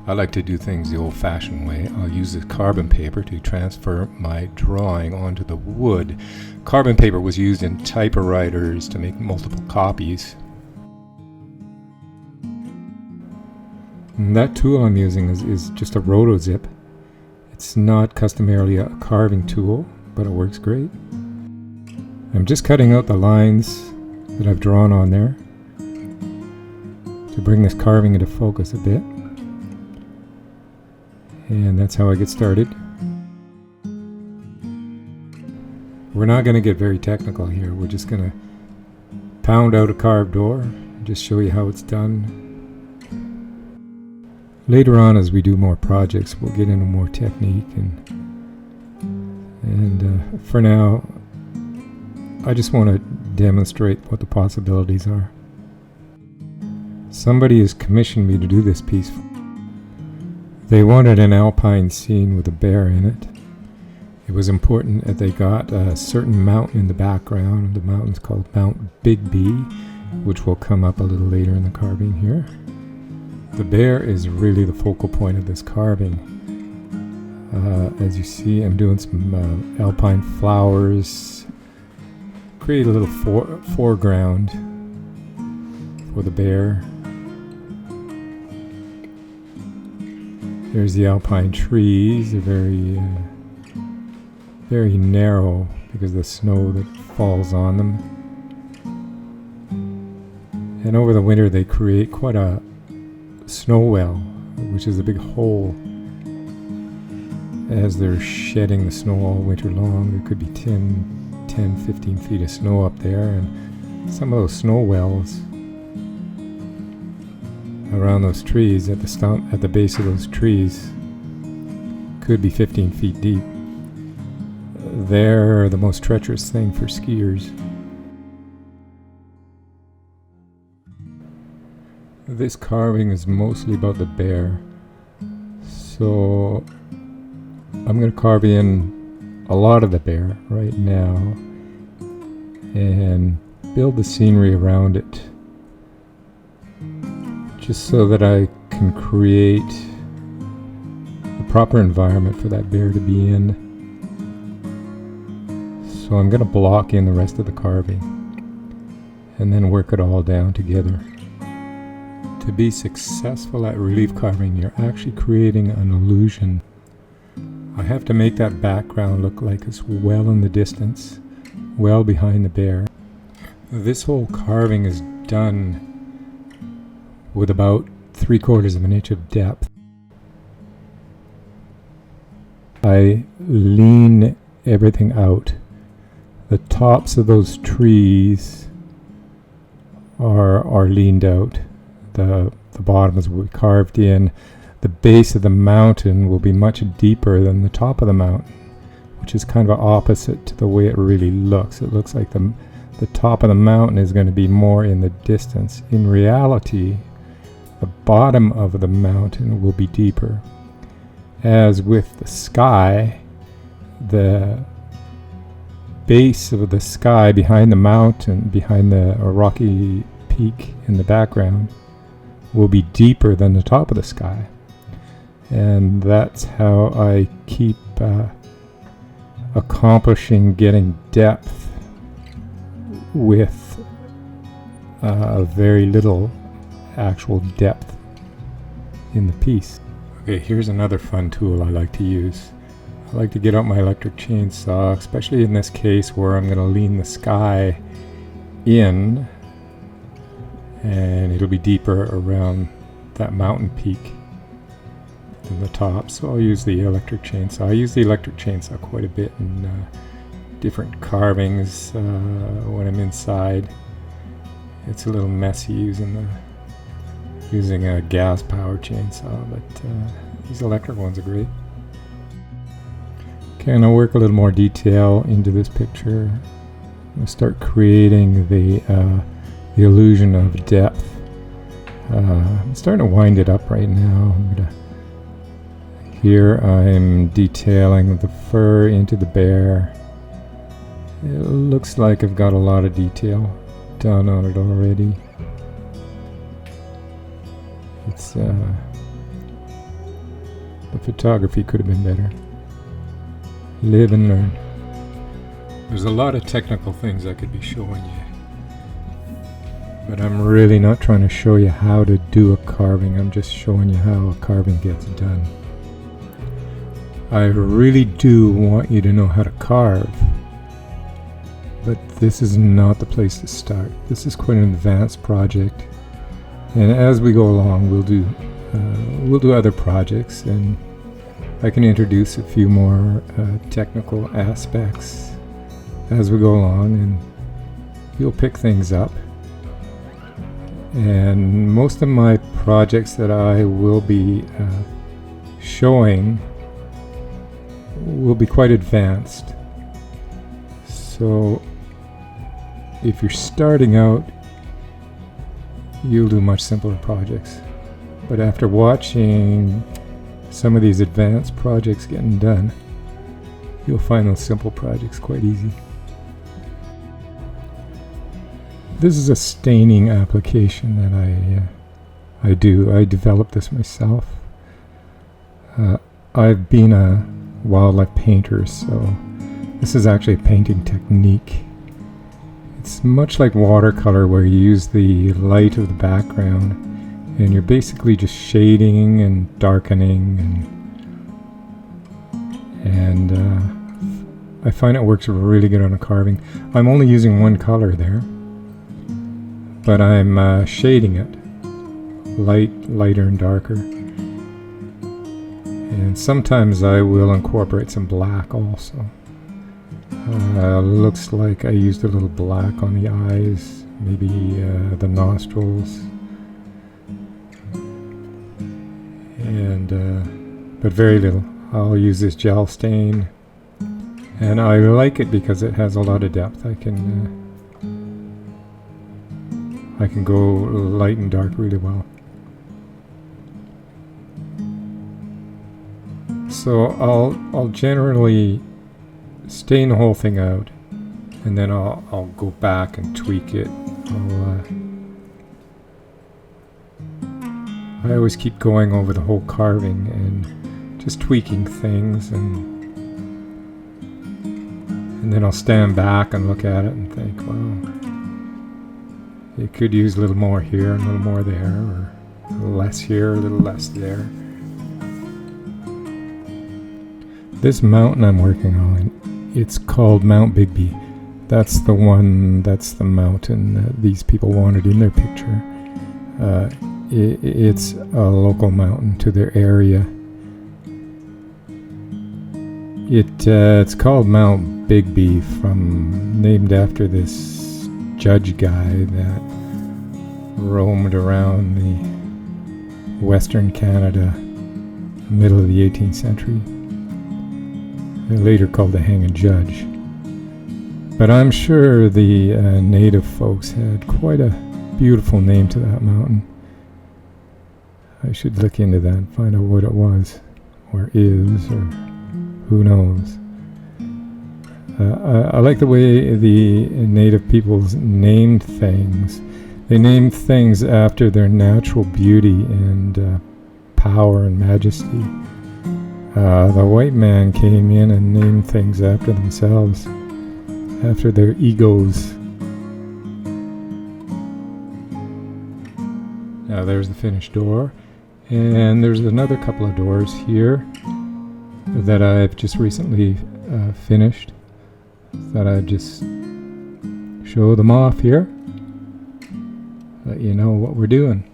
I like to do things the old-fashioned way. I'll use the carbon paper to transfer my drawing onto the wood. Carbon paper was used in typewriters to make multiple copies. And that tool I'm using is just a rotozip. It's not customarily a carving tool, but it works great. I'm just cutting out the lines that I've drawn on there to bring this carving into focus a bit. And that's how I get started. We're not going to get very technical here. We're just going to pound out a carved door and just show you how it's done. Later on, as we do more projects, we'll get into more technique. And for now, I just want to demonstrate what the possibilities are. Somebody has commissioned me to do this piece. They wanted an alpine scene with a bear in it. It was important that they got a certain mountain in the background. The mountain's called Mount Bigby, which will come up a little later in the carving here. The bear is really the focal point of this carving. As you see, I'm doing some alpine flowers. Create a little foreground for the bear. There's the alpine trees. They're very narrow because of the snow that falls on them. And over the winter they create quite a snow well, which is a big hole. As they're shedding the snow all winter long, there could be 10, 15 feet of snow up there, and some of those snow wells around those trees at the base of those trees could be 15 feet deep. They're the most treacherous thing for skiers. This carving is mostly about the bear, so I'm going to carve in a lot of the bear right now and build the scenery around it, just so that I can create the proper environment for that bear to be in. So I'm going to block in the rest of the carving and then work it all down together. To be successful at relief carving, you're actually creating an illusion. I have to make that background look like it's well in the distance, well behind the bear. This whole carving is done with about 3/4 of an inch of depth. I lean everything out. The tops of those trees are leaned out. The bottoms will be carved in. The base of the mountain will be much deeper than the top of the mountain, which is kind of opposite to the way it really looks. It looks like the top of the mountain is going to be more in the distance. In reality, the bottom of the mountain will be deeper. As with the sky, the base of the sky behind the mountain, behind the rocky peak in the background, will be deeper than the top of the sky. And that's how I keep accomplishing getting depth with very little actual depth in the piece. Okay, here's another fun tool I like to use. I like to get out my electric chainsaw, especially in this case where I'm going to lean the sky in, and it'll be deeper around that mountain peak than the top. So I'll use the electric chainsaw. I use the electric chainsaw quite a bit in different carvings when I'm inside. It's a little messy using a gas powered chainsaw, but these electric ones are great. Okay, and I'll work a little more detail into this picture. I'm going to start creating the illusion of depth. I'm starting to wind it up right now. Here I'm detailing the fur into the bear. It looks like I've got a lot of detail done on it already. It's The photography could have been better. Live and learn. There's a lot of technical things I could be showing you, but I'm really not trying to show you how to do a carving. I'm just showing you how a carving gets done. I really do want you to know how to carve, but this is not the place to start. This is quite an advanced project, and as we go along, we'll do other projects, and I can introduce a few more technical aspects as we go along, and you'll pick things up. And most of my projects that I will be showing will be quite advanced. So if you're starting out, you'll do much simpler projects. But after watching some of these advanced projects getting done, you'll find those simple projects quite easy. This is a staining application that I do. I developed this myself. I've been a wildlife painter, so this is actually a painting technique. It's much like watercolor, where you use the light of the background and you're basically just shading and darkening, and I find it works really good on a carving. I'm only using one color there, but I'm shading it lighter and darker. And sometimes I will incorporate some black also. Looks like I used a little black on the eyes, maybe the nostrils, and but very little. I'll use this gel stain, and I like it because it has a lot of depth. I can go light and dark really well. So I'll generally stain the whole thing out, and then I'll go back and tweak it. I always keep going over the whole carving and just tweaking things, and then I'll stand back and look at it and think, wow, you could use a little more here and a little more there, or a little less here, a little less there. This mountain I'm working on, it's called Mount Bigby. That's the mountain that these people wanted in their picture. It's a local mountain to their area. It's called Mount Bigby, named after this judge guy that roamed around the Western Canada, middle of the 18th century. Later called the Hanging Judge. But I'm sure the native folks had quite a beautiful name to that mountain. I should look into that and find out what it was, or is, or who knows. I like the way the native peoples named things. They named things after their natural beauty and power and majesty. The white man came in and named things after themselves, after their egos. Now there's the finished door, and there's another couple of doors here that I've just recently finished. Thought I'd just show them off here, let you know what we're doing.